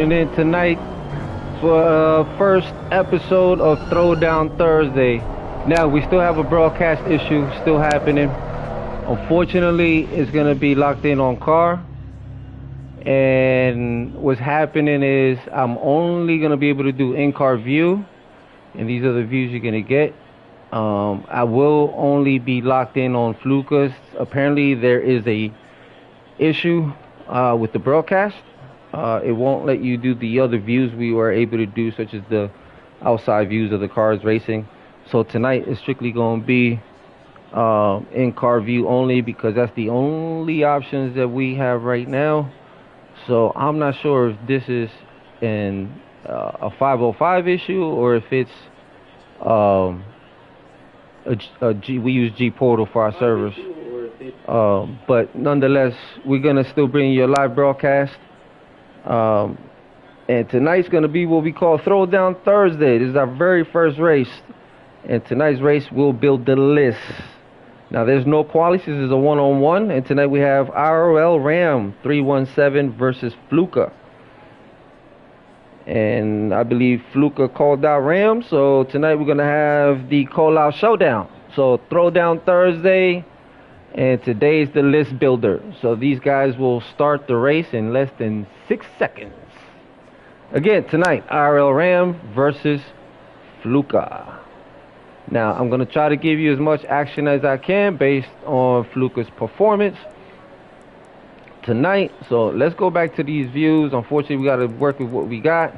And then tonight for first episode of Throwdown Thursday. Now we still have a broadcast issue still happening. Unfortunately, it's gonna be locked in on car. And what's happening is I'm only gonna be able to do in-car view, and these are the views you're gonna get. I will only be locked in on Flooka. Apparently, there is a issue with the broadcast. It won't let you do the other views we were able to do, such as the outside views of the cars racing. So tonight is strictly going to be in-car view only, because that's the only options that we have right now. So I'm not sure if this is a 505 issue or if it's we use G Portal for our servers. But nonetheless, we're gonna still bring you a live broadcast. And tonight's gonna be what we call Throwdown Thursday. This is our very first race, and tonight's race will build the list. Now there's no qualies. This is a one-on-one, and tonight we have RL Ram 317 versus Flooka. And I believe Flooka called out Ram, so tonight we're gonna have the call-out showdown. So Throwdown Thursday, and today's the list builder. So these guys will start the race in less than 6 seconds. Again, tonight, RL Ram versus Flooka. Now, I'm going to try to give you as much action as I can based on Flooka's performance tonight. So let's go back to these views. Unfortunately, we got to work with what we got.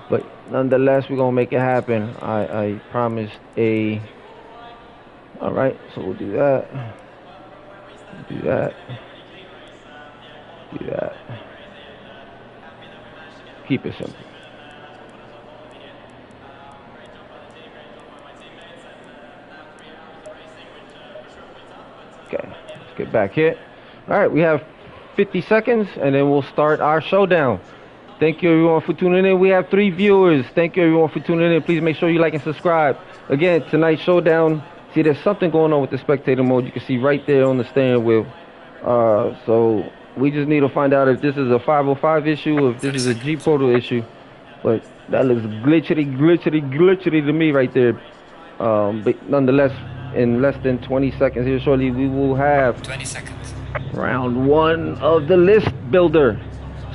But nonetheless, we're going to make it happen. I promised a... All right, so we'll do that. Do that. Do that. Keep it simple. Okay, let's get back here. All right, we have 50 seconds, and then we'll start our showdown. Thank you, everyone, for tuning in. We have 3 viewers. Thank you, everyone, for tuning in. Please make sure you like and subscribe. Again, tonight's showdown. See, there's something going on with the spectator mode. You can see right there on the steering wheel. So we just need to find out if this is a 505 issue or if this is a G Portal issue. But that looks glitchy to me right there. But nonetheless, in less than 20 seconds here shortly, we will have 20 seconds. Round 1 of the list builder.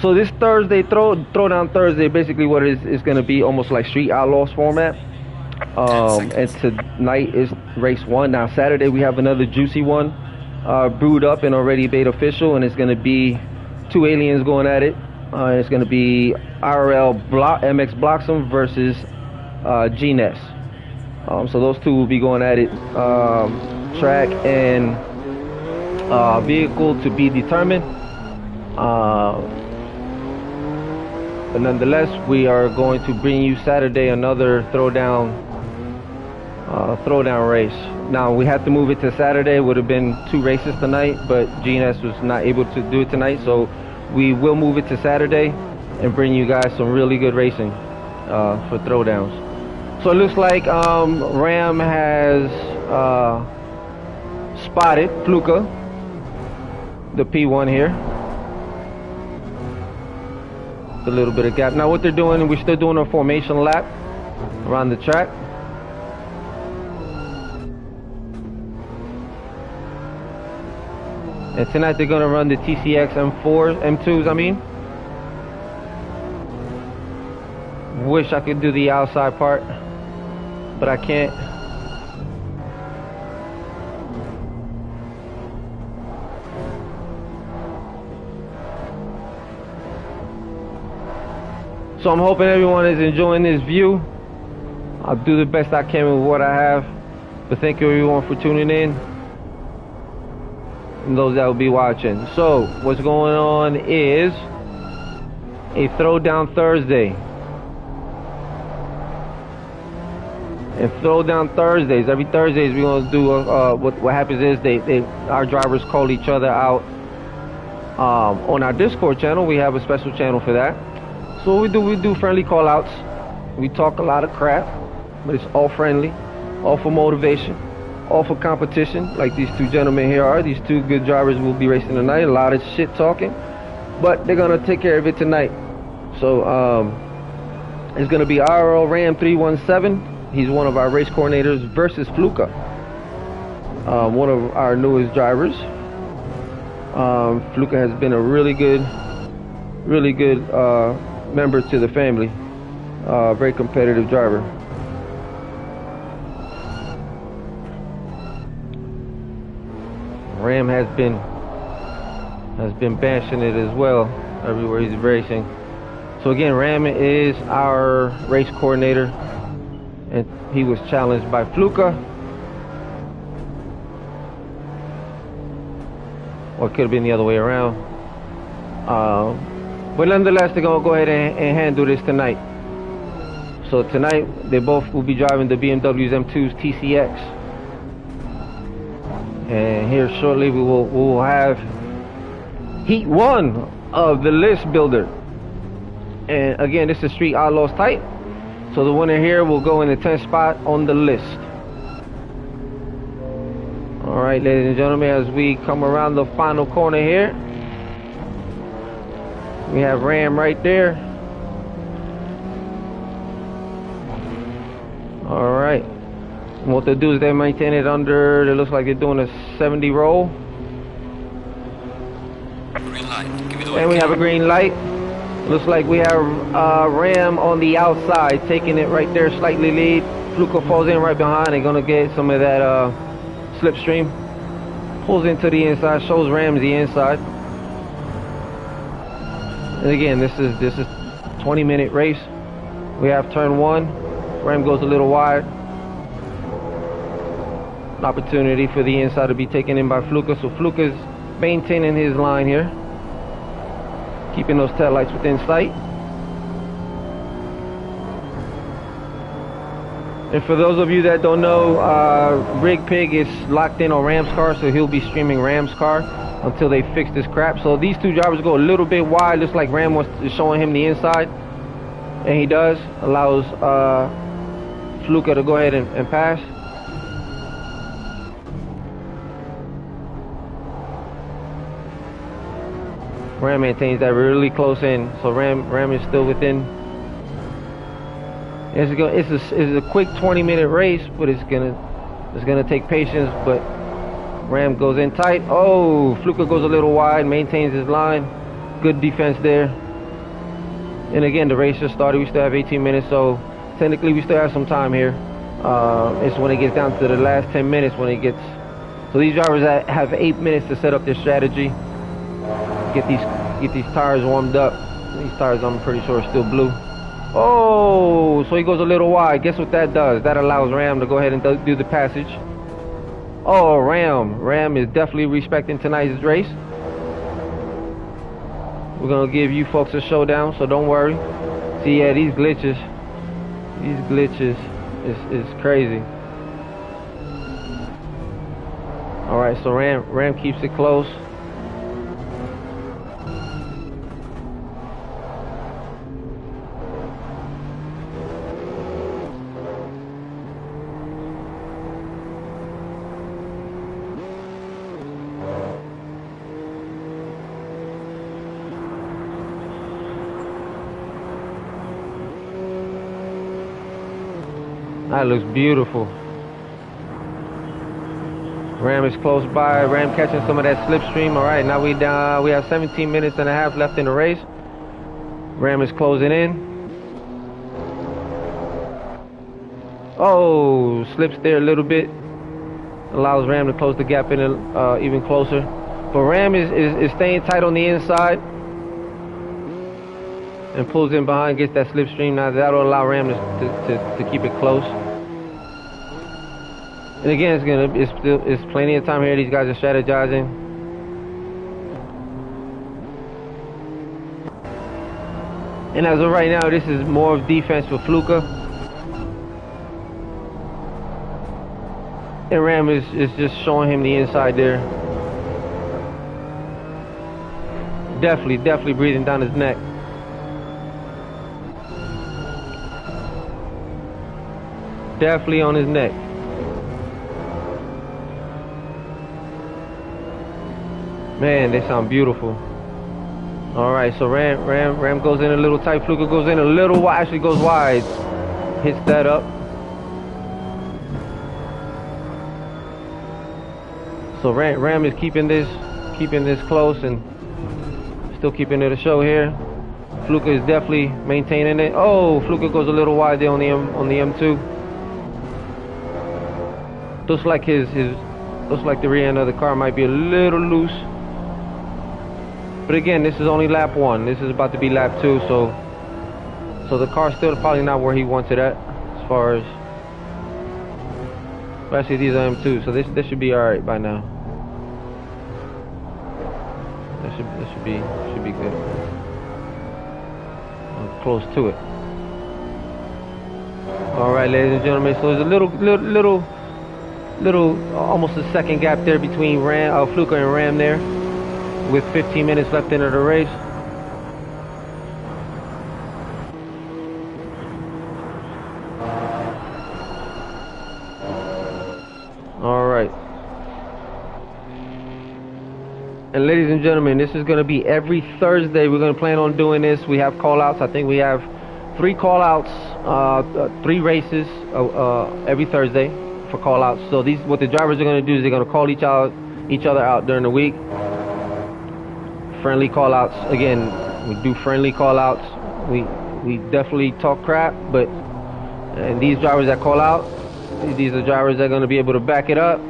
So this Thursday, Throwdown Thursday, basically what it is going to be almost like Street Outlaws format. And tonight is race 1. Now Saturday we have another juicy one brewed up and already made official, and it's going to be 2 aliens going at it. It's going to be RL MX Bloxham versus G-Ness. So those two will be going at it. Track and vehicle to be determined. But nonetheless, we are going to bring you Saturday another throwdown race. Now we had to move it to Saturday. It would have been 2 races tonight, but GNS was not able to do it tonight, so we will move it to Saturday and bring you guys some really good racing for throwdowns. So it looks like Ram has spotted Flooka, the P1 here. A little bit of gap. Now what they're doing, we're still doing a formation lap around the track. And tonight they're gonna run the TCX M2s, I mean. Wish I could do the outside part, but I can't. So I'm hoping everyone is enjoying this view. I'll do the best I can with what I have. But thank you everyone for tuning in, and those that will be watching. So what's going on is a Throwdown Thursday. And Throwdown Thursdays, every Thursdays we're gonna do what happens is our drivers call each other out on our Discord channel. We have a special channel for that. So what we do friendly call outs. We talk a lot of crap, but it's all friendly, all for motivation, all for competition, like these 2 gentlemen here are. These 2 good drivers will be racing tonight. A lot of shit talking, but they're gonna take care of it tonight. So it's going to be RL Ram 317. He's one of our race coordinators versus Flooka, one of our newest drivers. Flooka has been a really good member to the family. Very competitive driver. Ram has been bashing it as well everywhere he's racing. So again, Ram is our race coordinator, and he was challenged by Flooka. Or it could have been the other way around. But nonetheless, they're going to go ahead and handle this tonight. So tonight, they both will be driving the BMW's M2's TCX. And here shortly, we will have Heat 1 of the list builder. And again, this is Street Outlaws type. So the winner here will go in the 10th spot on the list. Alright, ladies and gentlemen, as we come around the final corner here, we have Ram right there. Alright. What they'll do is they maintain it under, it looks like they're doing a 70 roll. Green light. Give me the And we have a green light. Looks like we have Ram on the outside, taking it right there, slightly lead. Flooka falls in right behind. They're going to get some of that slipstream. Pulls into the inside, shows Ram the inside. And again, this is 20-minute race. We have turn 1. Ram goes a little wide. An opportunity for the inside to be taken in by Flooka. So Flooka's maintaining his line here, keeping those taillights within sight. And for those of you that don't know, Rig Pig is locked in on Ram's car, so he'll be streaming Ram's car until they fix this crap. So these two drivers go a little bit wide. Looks like Ram is showing him the inside, and he does. Allows Flooka to go ahead and pass. Ram maintains that really close in, so Ram is still within. It's a quick 20-minute race, but it's gonna take patience. But Ram goes in tight. Oh, Flooka goes a little wide, maintains his line. Good defense there. And again, the race just started. We still have 18 minutes, so technically we still have some time here. It's when it gets down to the last 10 minutes when it gets. So these drivers have 8 minutes to set up their strategy. Get these tires warmed up. These tires, I'm pretty sure, are still blue. Oh, so he goes a little wide. Guess what that does? That allows Ram to go ahead and do the passage. Oh, Ram is definitely respecting tonight's race. We're gonna give you folks a showdown, so don't worry. See, yeah, these glitches is crazy. All right, so Ram keeps it close. That looks beautiful. Ram is close by. Ram catching some of that slipstream. All right, now we have 17 minutes and a half left in the race. Ram is closing in. Oh, slips there a little bit. Allows Ram to close the gap in even closer. But Ram is staying tight on the inside and pulls in behind, gets that slipstream. Now that'll allow Ram to keep it close. And again, it's plenty of time here. These guys are strategizing. And as of right now, this is more of defense for Flooka. And Ram is just showing him the inside there. Definitely breathing down his neck. Definitely on his neck. Man, they sound beautiful. All right, so Ram goes in a little tight. Flooka goes in a little wide. Actually goes wide. Hits that up. So Ram is keeping this close and still keeping it a show here. Flooka is definitely maintaining it. Oh, Flooka goes a little wide there on the M2. Looks like looks like the rear end of the car might be a little loose. But again, this is only lap 1. This is about to be lap 2, so the car's still probably not where he wants it at, as far as. But actually, these are M2, so this should be all right by now. This should be good. I'm close to it. All right, ladies and gentlemen. So there's a little, almost a second gap there between Flooka and Ram there, with 15 minutes left into the race. All right. And ladies and gentlemen, this is going to be every Thursday. We're going to plan on doing this. We have call-outs. I think we have 3 call-outs, 3 races every Thursday for call-outs. So what the drivers are going to do is they're going to call each other out during the week. Friendly call-outs. Again, we do friendly call-outs. We definitely talk crap, and these drivers that call out, these are drivers that are going to be able to back it up.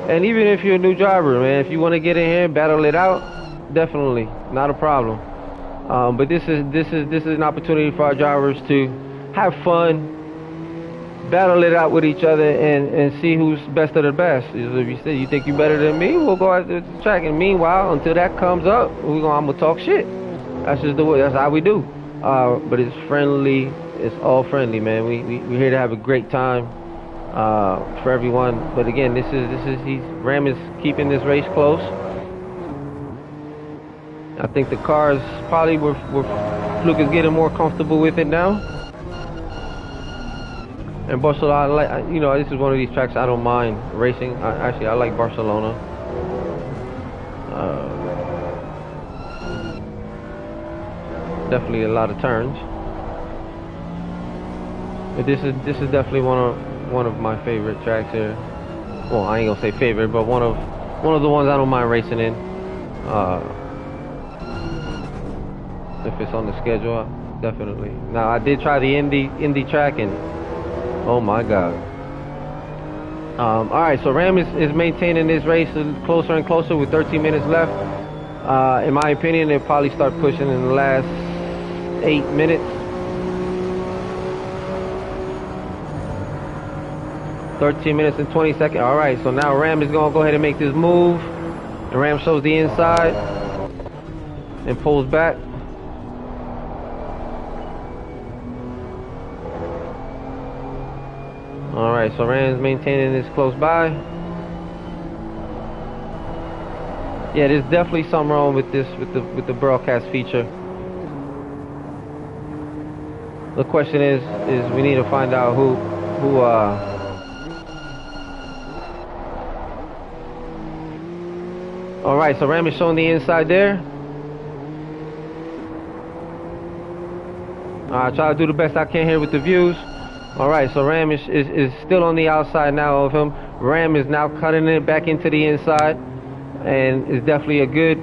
And even if you're a new driver, man, if you want to get in here and battle it out, definitely not a problem. But this is an opportunity for our drivers to have fun, battle it out with each other, and see who's best of the best. If you say you think you're better than me, we'll go out to the track. And meanwhile, until that comes up, I'm gonna talk shit. That's just the way. That's how we do. But it's friendly. It's all friendly, man. We're here to have a great time for everyone. But again, Ram is keeping this race close. I think the cars probably were Flooka's getting more comfortable with it now. And Barcelona, this is one of these tracks I don't mind racing. I like Barcelona. Definitely a lot of turns. But this is definitely one of my favorite tracks here. Well, I ain't gonna say favorite, but one of the ones I don't mind racing in. If it's on the schedule, definitely. Now I did try the Indy track, and oh my God. All right, so Ram is maintaining this race closer and closer with 13 minutes left. In my opinion, they'll probably start pushing in the last 8 minutes. 13 minutes and 20 seconds. All right, so now Ram is going to go ahead and make this move. And Ram shows the inside and pulls back. All right, so Ram's maintaining this close by. Yeah, there's definitely something wrong with this, with the broadcast feature. The question is we need to find out who All right, so Ram is showing the inside there. I try to do the best I can here with the views. All right, so Ram is still on the outside now of him. Ram is now cutting it back into the inside, and it's definitely a good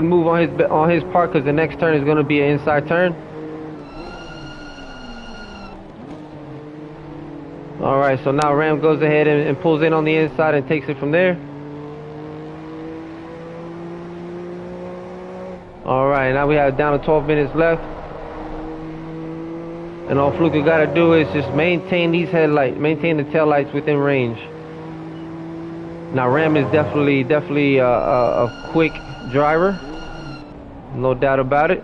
move on his part, because the next turn is going to be an inside turn. All right, so now Ram goes ahead and pulls in on the inside and takes it from there. All right, now we have down to 12 minutes left. And all Flooka got to do is just maintain these headlights, maintain the tail lights within range. Now Ram is definitely a quick driver, no doubt about it.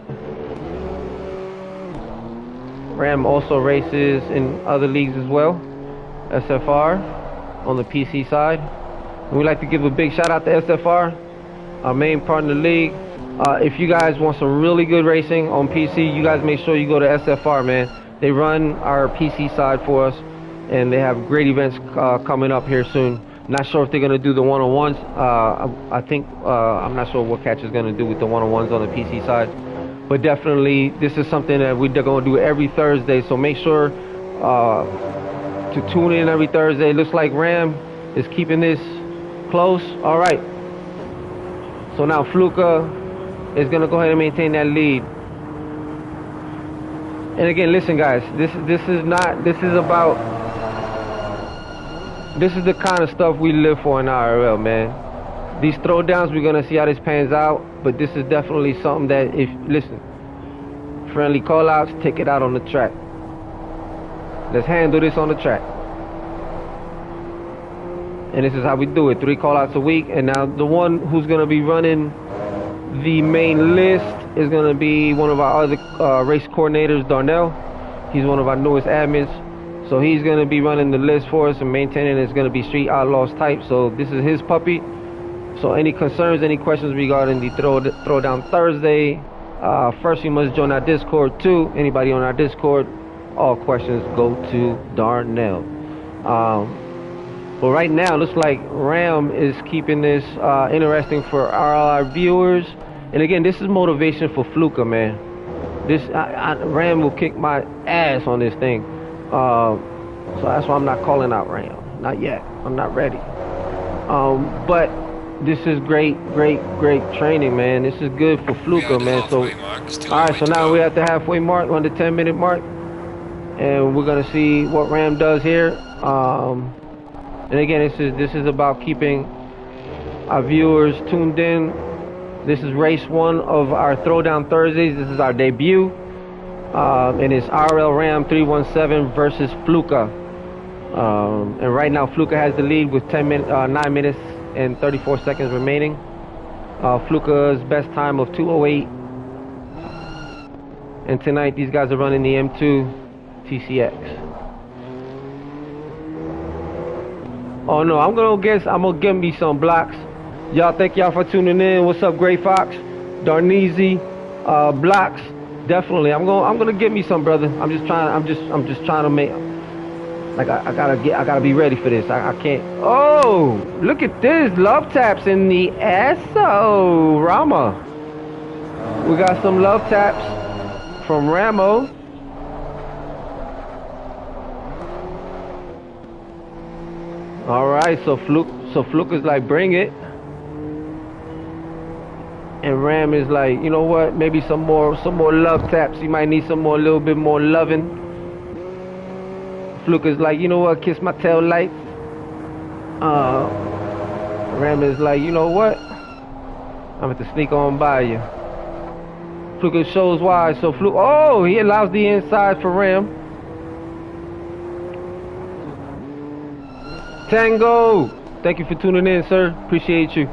Ram also races in other leagues as well, SFR on the PC side. And we'd like to give a big shout out to SFR, our main partner league. If you guys want some really good racing on PC, you guys make sure you go to SFR, man. They run our PC side for us, and they have great events coming up here soon. Not sure if they're gonna do the one-on-ones. I think I'm not sure what Catch is gonna do with the one-on-ones on the PC side, but definitely this is something that we're gonna do every Thursday. So make sure to tune in every Thursday. It looks like Ram is keeping this close. All right. So now Flooka is gonna go ahead and maintain that lead. And again, listen, guys. This is the kind of stuff we live for in IRL, man. These throwdowns, we're gonna see how this pans out, but this is definitely something that, listen, friendly call-outs, take it out on the track. Let's handle this on the track. And this is how we do it, 3 call-outs a week. And now the one who's gonna be running the main list is gonna be one of our other race coordinators, Darnell. He's one of our newest admins. So he's going to be running the list for us and maintaining. It's going to be Street Outlaws type. So this is his puppy. So any concerns, any questions regarding the Throwdown Thursday, first you must join our Discord too. Anybody on our Discord, all questions go to Darnell. But right now, it looks like Ram is keeping this interesting for our viewers. And again, this is motivation for Flooka, man. Ram will kick my ass on this thing. So that's why I'm not calling out Ram. Not yet. I'm not ready. But this is great training, man. This is good for Flooka, man. So, all right. So now we're at the halfway mark, on the 10-minute mark, and we're gonna see what Ram does here. And again, this is about keeping our viewers tuned in. This is race 1 of our Throwdown Thursdays. This is our debut. And it's RL Ram 317 versus Flooka. And right now Flooka has the lead with 9 minutes and 34 seconds remaining. Flooka's best time of 2:08. And tonight these guys are running the M2 TCX. Oh no, I'm gonna get me some blocks. Y'all, thank y'all for tuning in. What's up, Gray Fox, Darneezy, blocks? Definitely, I'm gonna get me some, brother. I'm just trying to make, like, I gotta be ready for this. I can't. Oh, look at this, love taps in the SO Rama. We got some love taps from Ramo. All right, so Fluke is like, bring it. And Ram is like, you know what? Maybe some more love taps. You might need a little bit more loving. Flooka is like, you know what? Kiss my tail lights. Ram is like, you know what? I'm going to sneak on by you. Flooka shows why. So Flooka, oh, he allows the inside for Ram. Tango, thank you for tuning in, sir. Appreciate you.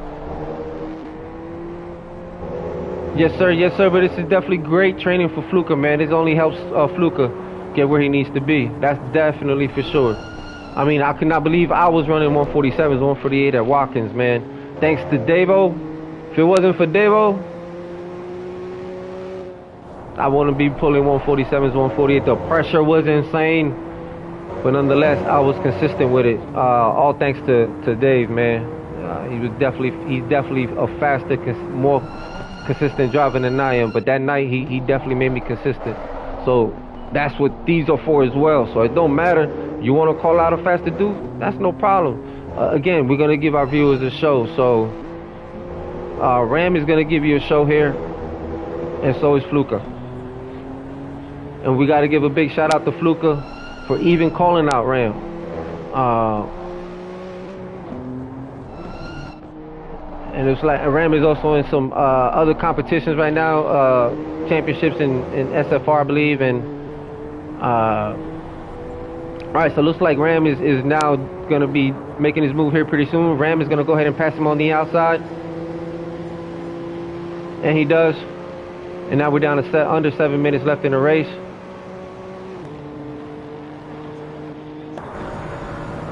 Yes, sir. But this is definitely great training for Flooka, man. This only helps Flooka get where he needs to be. That's definitely for sure. I mean, I could not believe I was running 147s, 148 at Watkins, man. Thanks to Davo. If it wasn't for Davo, I wouldn't be pulling 147s, 148. The pressure was insane, but nonetheless, I was consistent with it. All thanks to Dave, man. He's definitely a faster, more consistent driver than I am, but that night he definitely made me consistent. So that's what these are for as well. So it don't matter. You want to call out a faster dude? That's no problem. Again, we're gonna give our viewers a show. So Ram is gonna give you a show here, and so is Flooka. And we got to give a big shout out to Flooka for even calling out Ram. And it's like Ram is also in some other competitions right now, championships in SFR, I believe. And all right, so it looks like Ram is now going to be making his move here pretty soon. Ram is going to go ahead and pass him on the outside, and he does. And now we're down to under 7 minutes left in the race.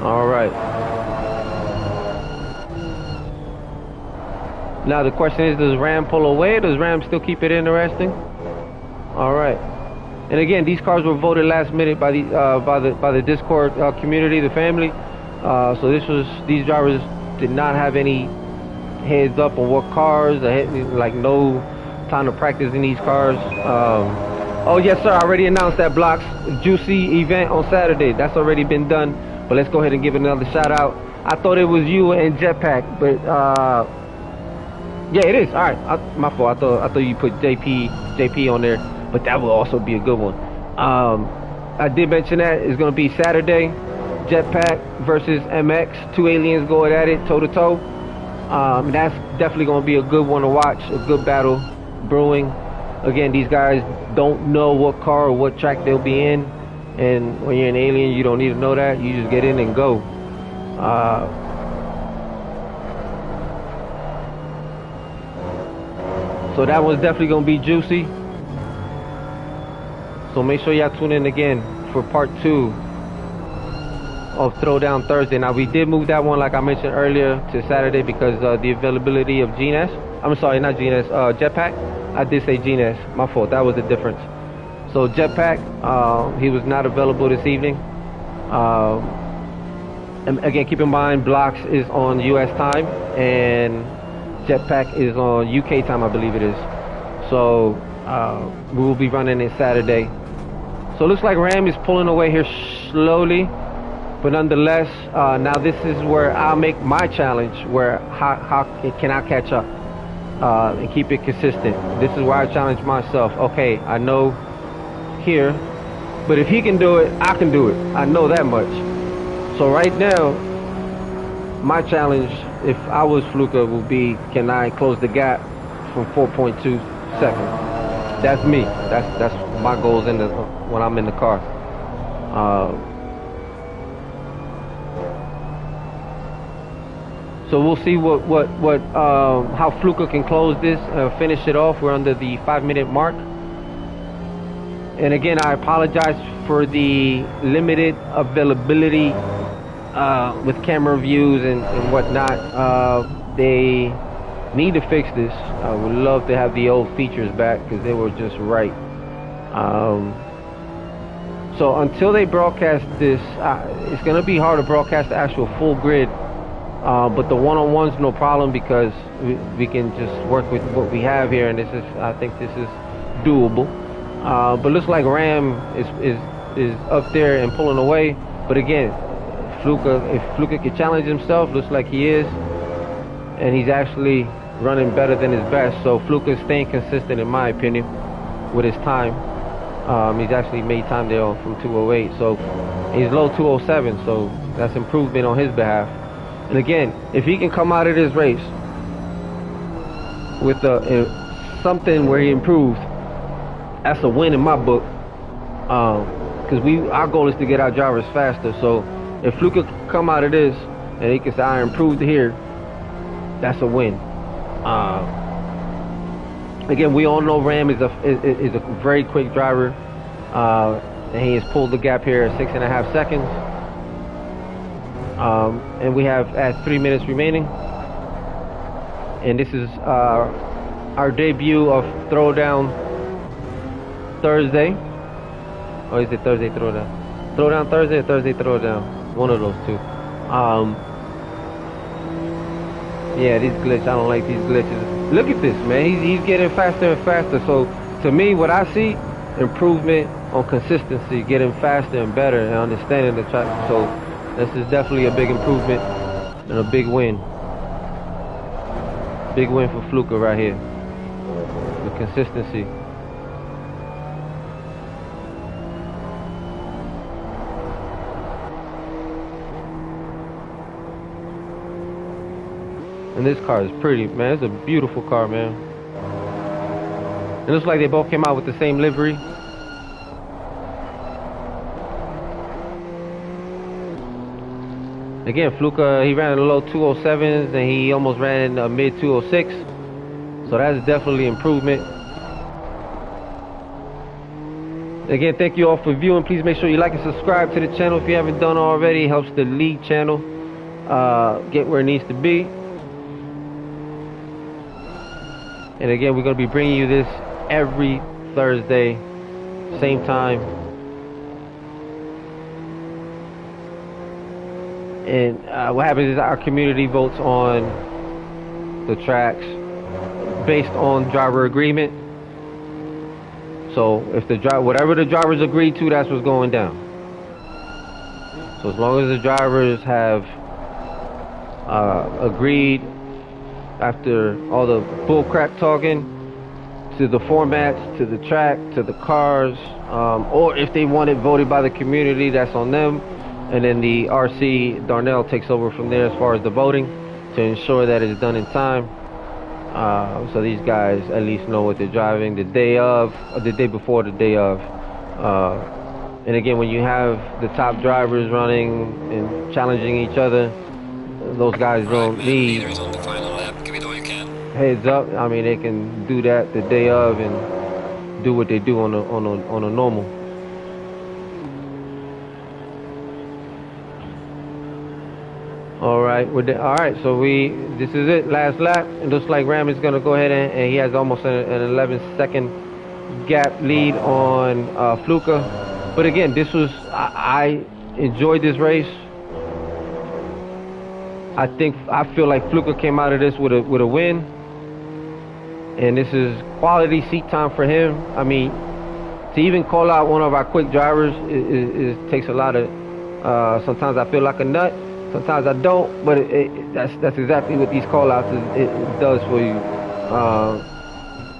All right. Now the question is, does Ram pull away? Does Ram still keep it interesting? All right. And again, these cars were voted last minute by the Discord community, the family. So these drivers did not have any heads up on what cars, like no time to practice in these cars. Oh yes, sir. I already announced that Blocks Juicy event on Saturday. That's already been done. But let's go ahead and give it another shout out. I thought it was you and Jetpack, but yeah, it is. All right, my fault. I thought you put JP on there, but that will also be a good one. I did mention that it's gonna be Saturday. Jetpack versus MX. Two aliens going at it toe to toe. That's definitely gonna be a good one to watch. A good battle brewing. Again, these guys don't know what car or what track they'll be in, and when you're an alien, you don't need to know that. You just get in and go. So that one's definitely gonna be juicy. So make sure y'all tune in again for part 2 of Throwdown Thursday. Now we did move that one, like I mentioned earlier, to Saturday because the availability of GNS. I'm sorry, not GNS, Jetpack. I did say GNS, my fault, that was the difference. So Jetpack, he was not available this evening. And again, keep in mind, Blocks is on US time and Jetpack is on UK time, I believe it is. So we will be running it Saturday. So it looks like Ram is pulling away here slowly, but nonetheless, now this is where I'll make my challenge, where how can I catch up and keep it consistent. This is where I challenge myself. Okay, I know here, but if he can do it, I can do it. I know that much. So right now, my challenge, if I was Flooka, would be, can I close the gap from 4.2 seconds? That's me. That's my goals when I'm in the car. So we'll see how Flooka can close this, finish it off. We're under the 5-minute mark. And again, I apologize for the limited availability with camera views and whatnot. They need to fix this. I would love to have the old features back because they were just right. So until they broadcast this, it's going to be hard to broadcast the actual full grid. But the one-on-one's no problem because we can just work with what we have here, and I think this is doable. But looks like Ram is up there and pulling away. But again, if Flooka can challenge himself, looks like he is, and he's actually running better than his best. So Flooka is staying consistent, in my opinion, with his time. He's actually made time there from 208, so he's low 207, so that's improvement on his behalf. And again, if he can come out of this race with something where he improved, that's a win in my book. Because our goal is to get our drivers faster. So if Flooka can come out of this and he can say, I improved here, that's a win. Again, we all know Ram is a very quick driver, and he has pulled the gap here at 6.5 seconds. And we have at 3 minutes remaining, and this is our debut of Throwdown Thursday. Or is it Thursday Throwdown? Throwdown Thursday or Thursday Throwdown? One of those two. Yeah, these glitches, I don't like these glitches. Look at this, man, he's getting faster and faster. So to me, what I see, improvement on consistency, getting faster and better and understanding the track. So this is definitely a big improvement and a big win. Big win for Flooka right here. The consistency. And this car is pretty, man. It's a beautiful car, man. It looks like they both came out with the same livery. Again, Flooka, he ran in the low 207s and he almost ran in mid 206. So that's definitely improvement. Again, thank you all for viewing. Please make sure you like and subscribe to the channel if you haven't done already. It helps the lead channel get where it needs to be. And again, we're going to be bringing you this every Thursday, same time. And what happens is our community votes on the tracks based on driver agreement. So if whatever the drivers agree to, that's what's going down. So as long as the drivers have agreed after all the bullcrap talking to the formats, to the track, to the cars, or if they want it voted by the community, that's on them. And then the RC Darnell takes over from there as far as the voting to ensure that it's done in time. So these guys at least know what they're driving the day of, or the day before, the day of. And again, when you have the top drivers running and challenging each other, those guys don't need heads up. I mean, they can do that the day of and do what they do on a normal. All right, all right. So this is it. Last lap. It looks like Ram is gonna go ahead and he has almost an 11-second gap lead on Flooka. But again, I enjoyed this race. I feel like Flooka came out of this with a win, and this is quality seat time for him. I mean, to even call out one of our quick drivers takes a lot of. Sometimes I feel like a nut. Sometimes I don't, but that's exactly what these call-outs it does for you.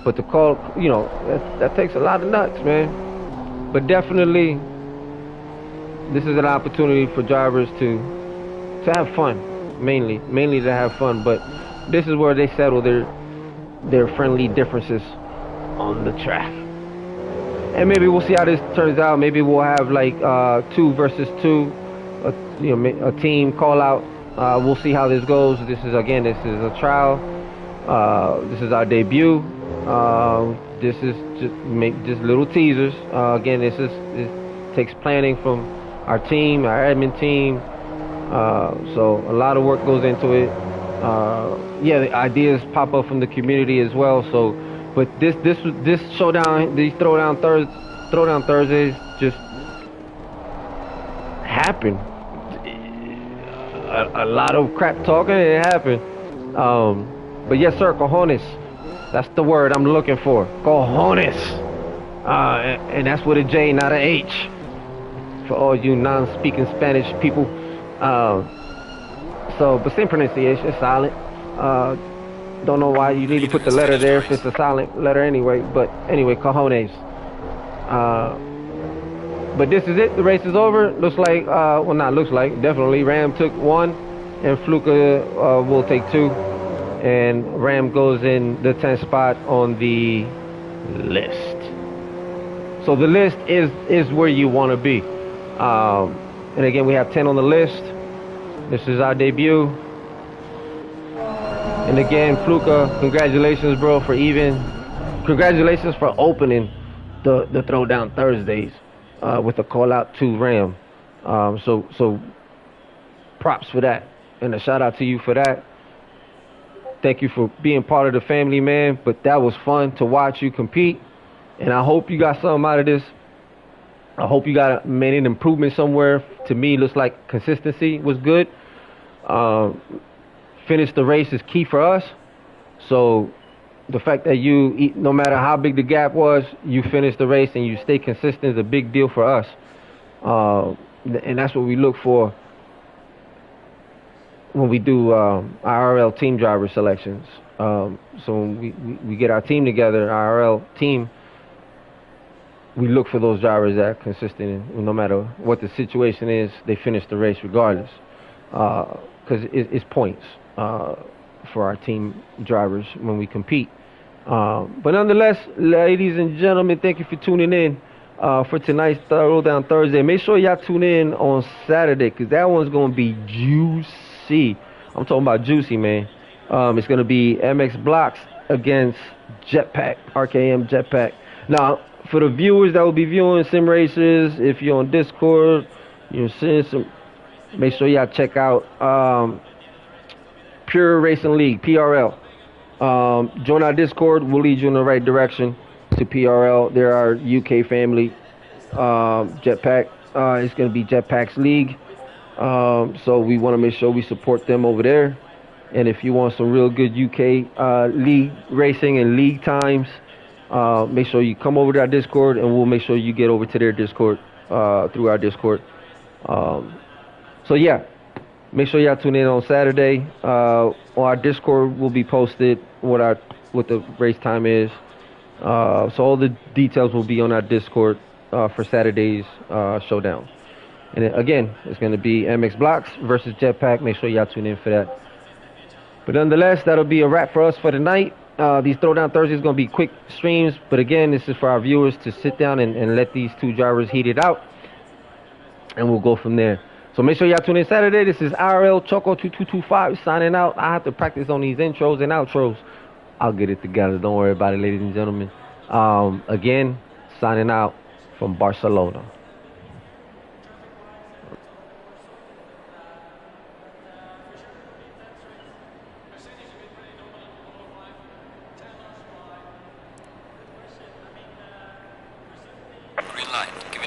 But the call, that takes a lot of nuts, man. But definitely, this is an opportunity for drivers to have fun, mainly to have fun. But this is where they settle their friendly differences on the track. And maybe we'll see how this turns out. Maybe we'll have like 2 versus 2. A team call out. We'll see how this goes. This is a trial. This is our debut. This is just little teasers. Again, this takes planning from our team, our admin team. So a lot of work goes into it. The ideas pop up from the community as well. So, but this showdown, these throwdown Thursdays just happen. A lot of crap talking, it happened. But yes, sir, cojones. That's the word I'm looking for. Cojones. And that's with a J, not a H. For all you non-speaking Spanish people. But same pronunciation, it's silent. Don't know why you need to put the letter there if it's a silent letter anyway. But anyway, cojones. But this is it. The race is over. Looks like, not looks like, definitely. Ram took 1, and Flooka will take 2. And Ram goes in the 10th spot on the list. So the list is where you want to be. And again, we have 10 on the list. This is our debut. And again, Flooka, congratulations, bro, congratulations for opening the Throwdown Thursdays. With a call out to Ram. So props for that. And a shout out to you for that. Thank you for being part of the family, man. But that was fun to watch you compete. And I hope you got something out of this. I hope you made an improvement somewhere. To me, it looks like consistency was good. Finish the race is key for us. So the fact that no matter how big the gap was, you finish the race and you stay consistent is a big deal for us. And that's what we look for when we do IRL team driver selections. So when we get our team together, IRL team, we look for those drivers that are consistent. And no matter what the situation is, they finish the race regardless. Because it's points for our team drivers when we compete. But nonetheless, ladies and gentlemen, thank you for tuning in for tonight's Throwdown Thursday. Make sure y'all tune in on Saturday, because that one's going to be juicy. I'm talking about juicy, man. It's going to be MX Blocks against Jetpack, RKM Jetpack. Now, for the viewers that will be viewing sim races, if you're on Discord, you're seeing make sure y'all check out Pure Racing League, PRL. Join our Discord. We'll lead you in the right direction to PRL. They're our UK family. Jetpack. It's going to be Jetpack's league. So we want to make sure we support them over there. And if you want some real good UK league racing and league times, make sure you come over to our Discord, and we'll make sure you get over to their Discord through our Discord. So yeah, make sure y'all tune in on Saturday. On our Discord will be posted what the race time is. So all the details will be on our Discord for Saturday's showdown. And then, again, it's going to be MX Blocks versus Jetpack. Make sure y'all tune in for that. But nonetheless, that'll be a wrap for us for the night. These Throwdown Thursdays going to be quick streams. But again, this is for our viewers to sit down and let these two drivers heat it out. And we'll go from there. So make sure y'all tune in Saturday. This is RL Choco 2225 signing out. I have to practice on these intros and outros. I'll get it together. Don't worry about it, ladies and gentlemen. Again, signing out from Barcelona.